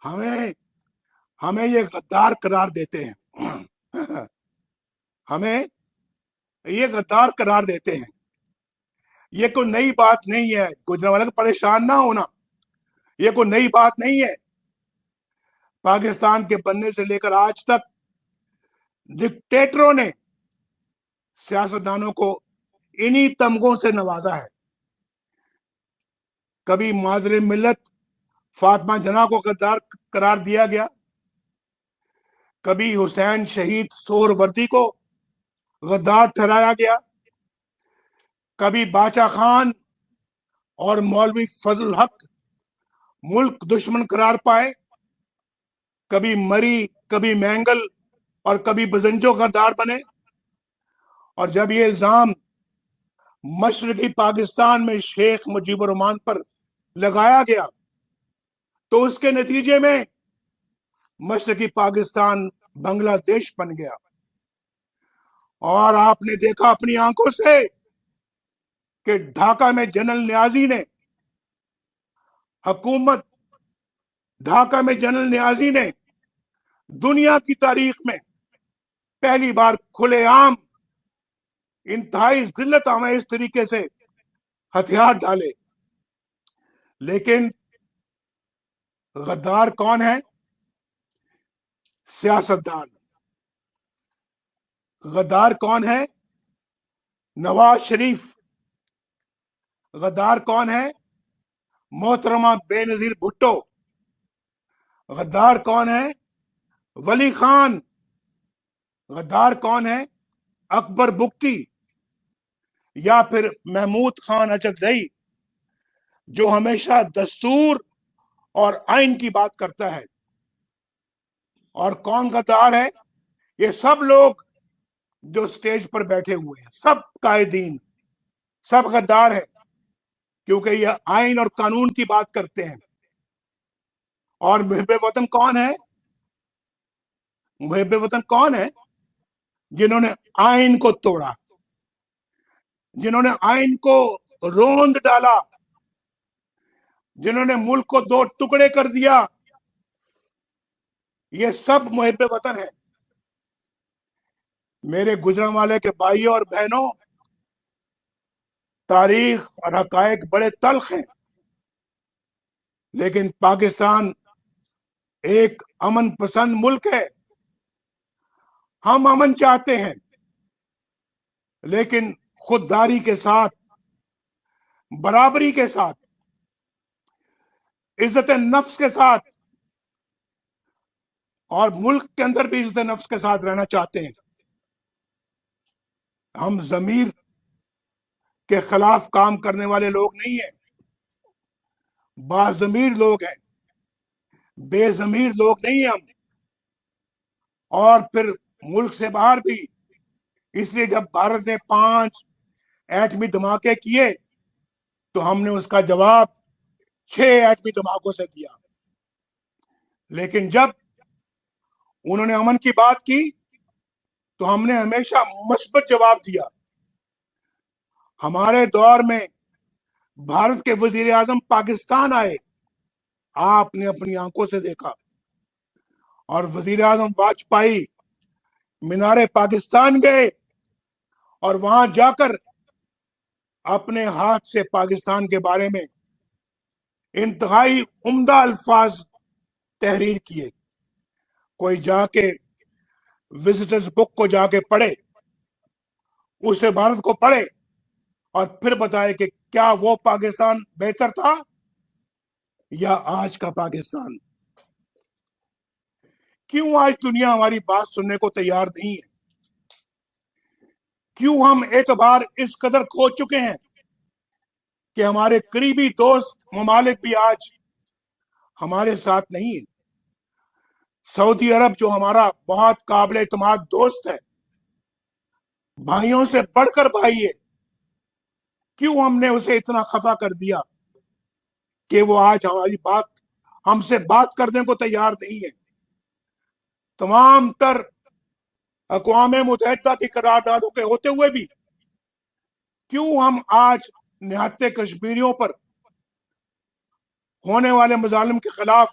ہمیں ہمیں یہ غدار قرار دیتے ہیں ہمیں یہ غدار قرار دیتے ہیں. یہ کوئی نئی بات نہیں ہے گجرانوالے کو پریشان نہ ہونا. یہ کوئی نئی بات نہیں ہے. پاکستان کے بننے سے لے کر آج تک ڈکٹیٹروں نے سیاستدانوں کو انہی تمغوں سے نوازا ہے. کبھی مادر ملت فاطمہ جناح کو غدار قرار دیا گیا, کبھی حسین شہید سہروردی کو غدار ٹھہرایا گیا, کبھی باچا خان اور مولوی فضل الحق ملک دشمن قرار پائے, کبھی مری, کبھی مینگل اور کبھی بزنجو غدار بنے. اور جب یہ الزام مشرقی پاکستان میں شیخ مجیب الرحمان پر لگایا گیا تو اس کے نتیجے میں مشرقی پاکستان بنگلہ دیش بن گیا. اور آپ نے دیکھا اپنی آنکھوں سے کہ ڈھاکہ میں جنرل نیازی نے ڈھاکہ میں جنرل نیازی نے دنیا کی تاریخ میں پہلی بار کھلے عام انتہائی ذلت آمیز طریقے سے ہتھیار ڈالے. لیکن غدار کون ہے؟ سیاستدان. غدار کون ہے؟ نواز شریف. غدار کون ہے؟ محترمہ بے نظیر بھٹو. غدار کون ہے؟ ولی خان. غدار کون ہے؟ اکبر بگٹی یا پھر محمود خان اچکزئی جو ہمیشہ دستور اور آئین کی بات کرتا ہے. اور کون غدار ہے؟ یہ سب لوگ جو سٹیج پر بیٹھے ہوئے ہیں, سب قائدین, سب غدار ہیں, کیونکہ یہ آئین اور قانون کی بات کرتے ہیں. اور محب وطن کون ہے؟ محب وطن کون ہے؟ جنہوں نے آئین کو توڑا, جنہوں نے آئین کو روند ڈالا, جنہوں نے ملک کو دو ٹکڑے کر دیا. یہ سب محب وطن ہیں. میرے گجرانوالے کے بھائیوں اور بہنوں, تاریخ اور حقائق بڑے تلخ ہیں, لیکن پاکستان ایک امن پسند ملک ہے. ہم امن چاہتے ہیں, لیکن خودداری کے ساتھ, برابری کے ساتھ, عزت نفس کے ساتھ, اور ملک کے اندر بھی عزت نفس کے ساتھ رہنا چاہتے ہیں. ہم ضمیر کے خلاف کام کرنے والے لوگ نہیں ہیں. باضمیر لوگ ہیں, بے ضمیر لوگ نہیں ہیں ہم. اور پھر ملک سے باہر بھی, اس لیے جب بھارت نے 5 ایٹمی دھماکے کیے تو ہم نے اس کا جواب 6 ایٹمی دھماکوں سے دیا. لیکن جب انہوں نے امن کی بات کی تو ہم نے ہمیشہ مثبت جواب دیا. ہمارے دور میں بھارت کے وزیر اعظم پاکستان آئے, آپ نے اپنی آنکھوں سے دیکھا. اور وزیر اعظم واجپئی مینار پاکستان گئے اور وہاں جا کر اپنے ہاتھ سے پاکستان کے بارے میں انتہائی عمدہ الفاظ تحریر کیے. کوئی جا کے وزٹرز بک کو جا کے پڑھے, اسے بھارت کو پڑھے اور پھر بتائے کہ کیا وہ پاکستان بہتر تھا یا آج کا پاکستان. کیوں آج دنیا ہماری بات سننے کو تیار نہیں ہے؟ کیوں ہم اعتبار اس قدر کھو چکے ہیں کہ ہمارے قریبی دوست ممالک بھی آج ہمارے ساتھ نہیں ہیں؟ سعودی عرب جو ہمارا بہت قابل اعتماد دوست ہے, بھائیوں سے بڑھ کر بھائی ہے, کیوں ہم نے اسے اتنا خفا کر دیا کہ وہ آج ہم سے بات کرنے کو تیار نہیں ہے؟ تمام تر اقوام متحدہ کی قراردادوں کے ہوتے ہوئے بھی کیوں ہم آج نہتے کشمیریوں پر ہونے والے مظالم کے خلاف